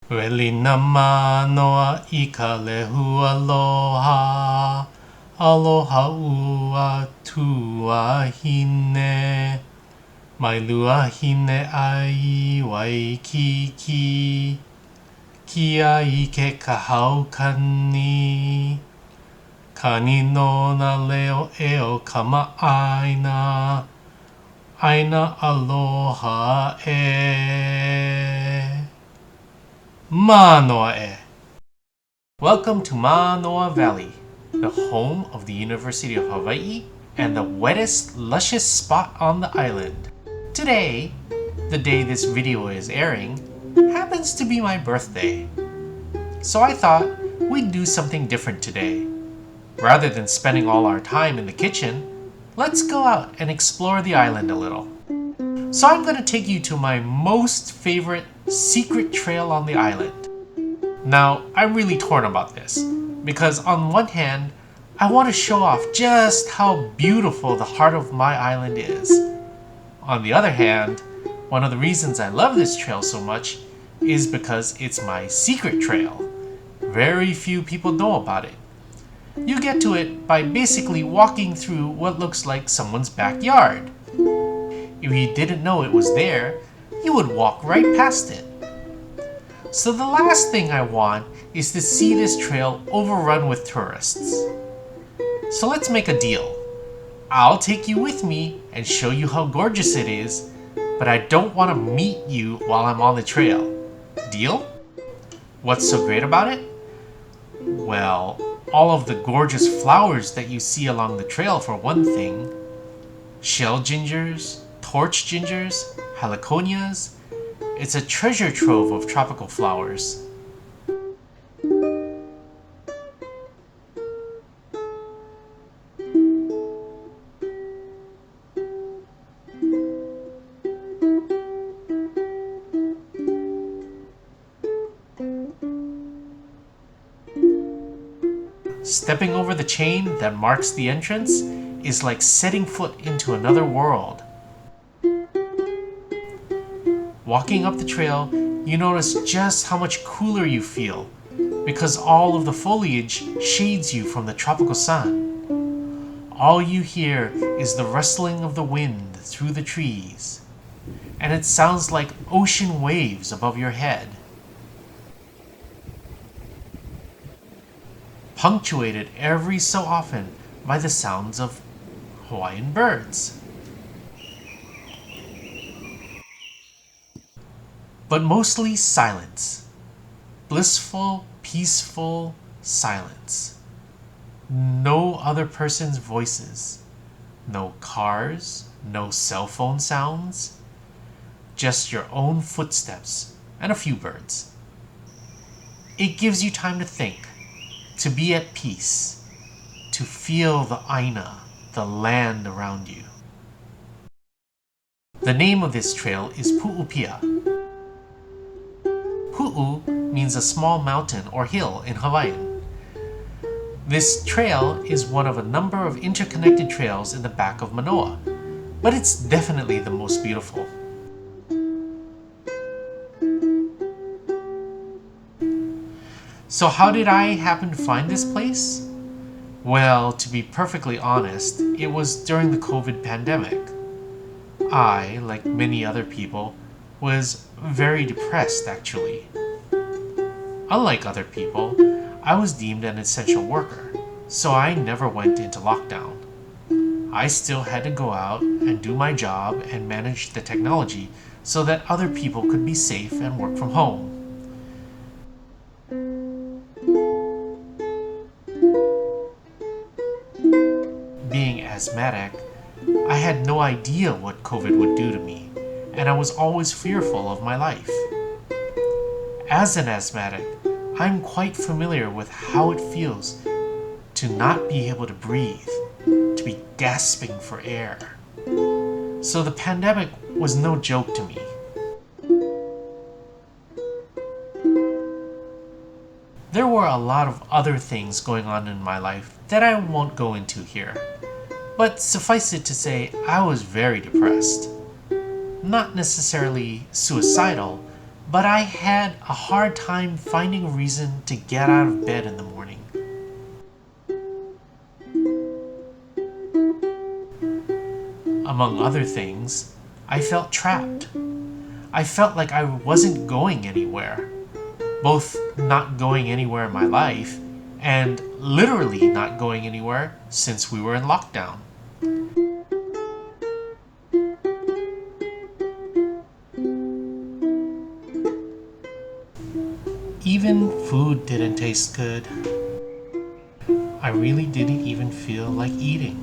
Welina manoa I ka lehu aloha. Aloha ua tua hine. Mai lua hine ai waikiki. Kia I ke kahau kani. Kani no na leo eo kama aina. Aina aloha e. Manoa e. Welcome to Manoa Valley, the home of the University of Hawaii and the wettest, luscious spot on the island. Today, the day this video is airing, happens to be my birthday. So I thought we'd do something different today. Rather than spending all our time in the kitchen, let's go out and explore the island a little. So I'm going to take you to my most favorite secret trail on the island. Now, I'm really torn about this, because on one hand, I want to show off just how beautiful the heart of my island is. On the other hand, one of the reasons I love this trail so much is because it's my secret trail. Very few people know about it. You get to it by basically walking through what looks like someone's backyard. If you didn't know it was there, you would walk right past it. So the last thing I want is to see this trail overrun with tourists. So let's make a deal. I'll take you with me and show you how gorgeous it is, but I don't want to meet you while I'm on the trail. Deal? What's so great about it? Well, all of the gorgeous flowers that you see along the trail for one thing. Shell gingers, torch gingers, heliconias. It's a treasure trove of tropical flowers. Stepping over the chain that marks the entrance is like setting foot into another world. Walking up the trail, you notice just how much cooler you feel because all of the foliage shades you from the tropical sun. All you hear is the rustling of the wind through the trees, and it sounds like ocean waves above your head. Punctuated every so often by the sounds of Hawaiian birds. But mostly silence. Blissful, peaceful silence. No other person's voices. No cars, no cell phone sounds. Just your own footsteps and a few birds. It gives you time to think, to be at peace, to feel the aina, the land around you. The name of this trail is Pu'u Pia. Pu'u means a small mountain or hill in Hawaiian. This trail is one of a number of interconnected trails in the back of Manoa, but it's definitely the most beautiful. So how did I happen to find this place? Well, to be perfectly honest, it was during the COVID pandemic. I, like many other people, was very depressed actually. Unlike other people, I was deemed an essential worker, so I never went into lockdown. I still had to go out and do my job and manage the technology so that other people could be safe and work from home. Being asthmatic, I had no idea what COVID would do to me, and I was always fearful of my life. As an asthmatic, I'm quite familiar with how it feels to not be able to breathe, to be gasping for air. So the pandemic was no joke to me. There were a lot of other things going on in my life that I won't go into here, but suffice it to say, I was very depressed. Not necessarily suicidal, but I had a hard time finding a reason to get out of bed in the morning. Among other things, I felt trapped. I felt like I wasn't going anywhere, both not going anywhere in my life and literally not going anywhere since we were in lockdown. Even food didn't taste good. I really didn't even feel like eating.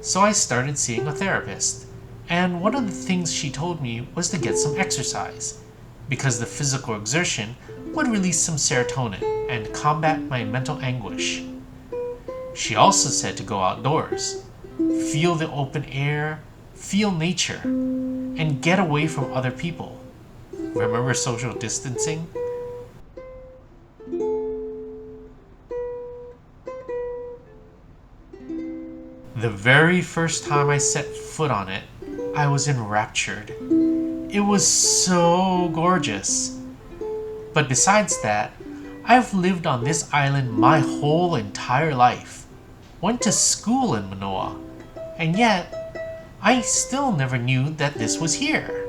So I started seeing a therapist, and one of the things she told me was to get some exercise, because the physical exertion would release some serotonin and combat my mental anguish. She also said to go outdoors, feel the open air, feel nature, and get away from other people. Remember social distancing? The very first time I set foot on it, I was enraptured. It was so gorgeous. But besides that, I've lived on this island my whole entire life. Went to school in Manoa, and yet I still never knew that this was here.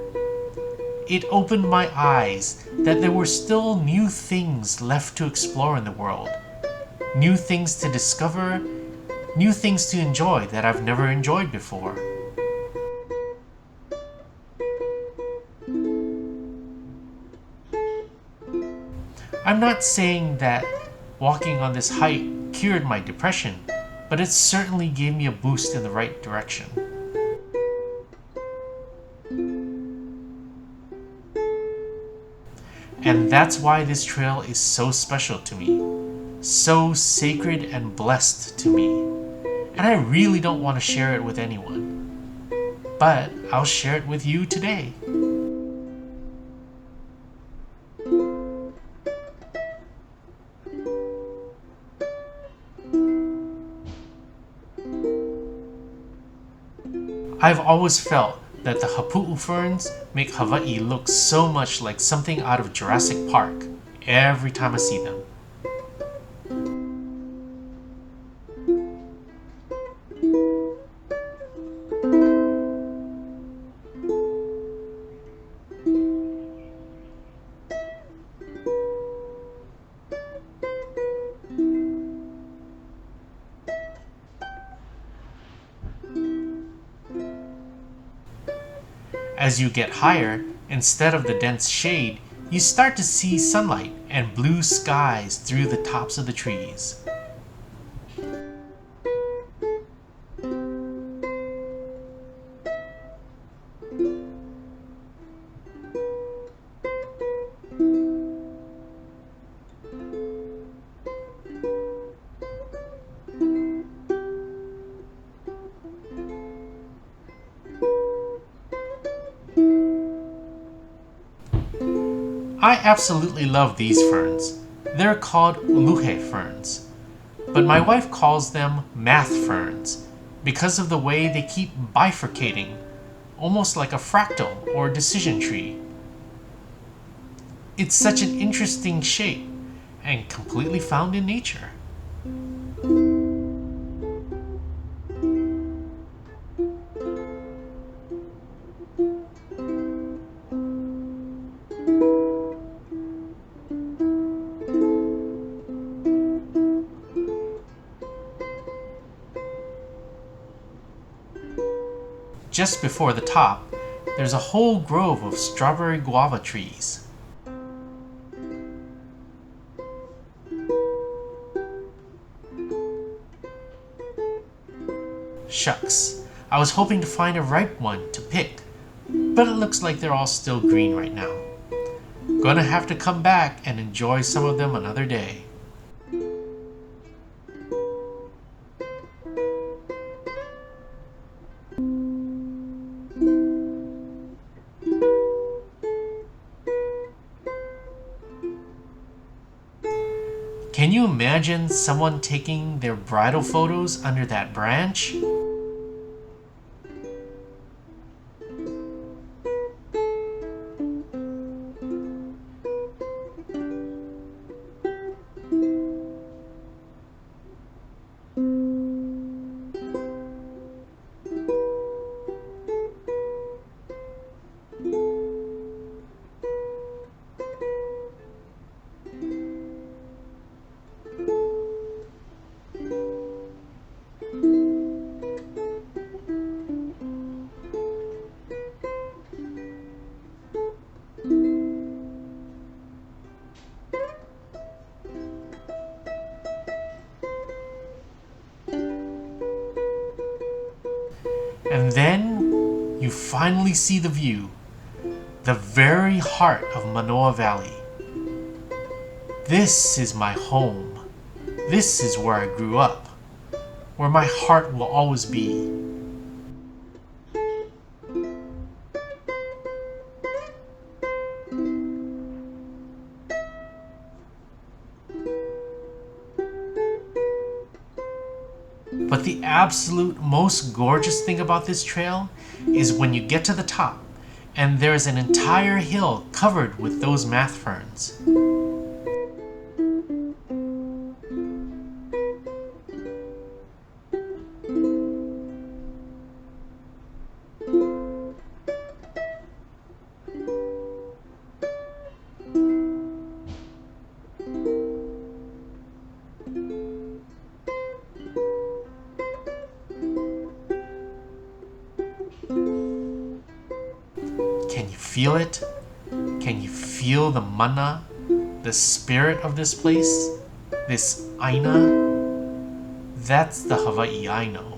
It opened my eyes that there were still new things left to explore in the world, new things to discover, new things to enjoy that I've never enjoyed before. I'm not saying that walking on this hike cured my depression, but it certainly gave me a boost in the right direction. And that's why this trail is so special to me, so sacred and blessed to me. And I really don't want to share it with anyone, but I'll share it with you today. I've always felt that the hapu'u ferns make Hawaii look so much like something out of Jurassic Park every time I see them. As you get higher, instead of the dense shade, you start to see sunlight and blue skies through the tops of the trees. I absolutely love these ferns. They're called uluhe ferns, but my wife calls them math ferns because of the way they keep bifurcating, almost like a fractal or decision tree. It's such an interesting shape and completely found in nature. Just before the top, there's a whole grove of strawberry guava trees. Shucks, I was hoping to find a ripe one to pick, but it looks like they're all still green right now. Gonna have to come back and enjoy some of them another day. Can you you imagine someone taking their bridal photos under that branch? And then you finally see the view, the very heart of Manoa Valley. This is my home. This is where I grew up, where my heart will always be. But the absolute most gorgeous thing about this trail is when you get to the top and there's an entire hill covered with those math ferns. Can you feel it? Can you feel the mana, the spirit of this place? This aina? That's the Hawaii I know.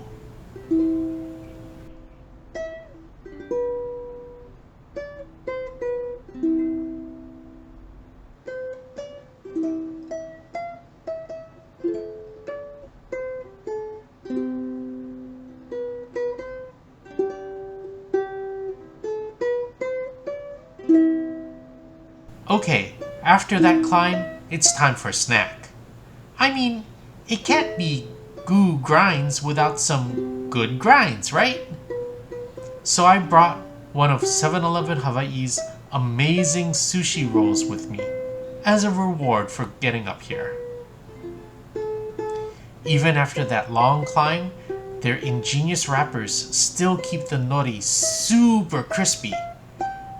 Okay, after that climb, it's time for a snack. I mean, it can't be goo grinds without some good grinds, right? So I brought one of 7-Eleven Hawaii's amazing sushi rolls with me as a reward for getting up here. Even after that long climb, their ingenious wrappers still keep the nori super crispy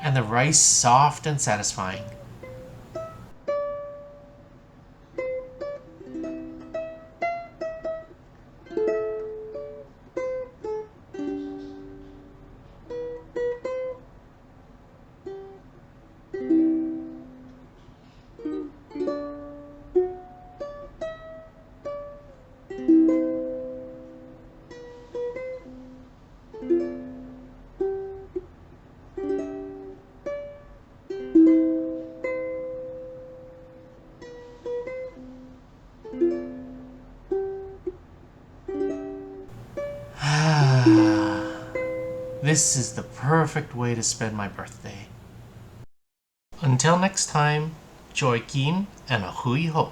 and the rice soft and satisfying. This is the perfect way to spend my birthday. Until next time, joy kim and a hui ho.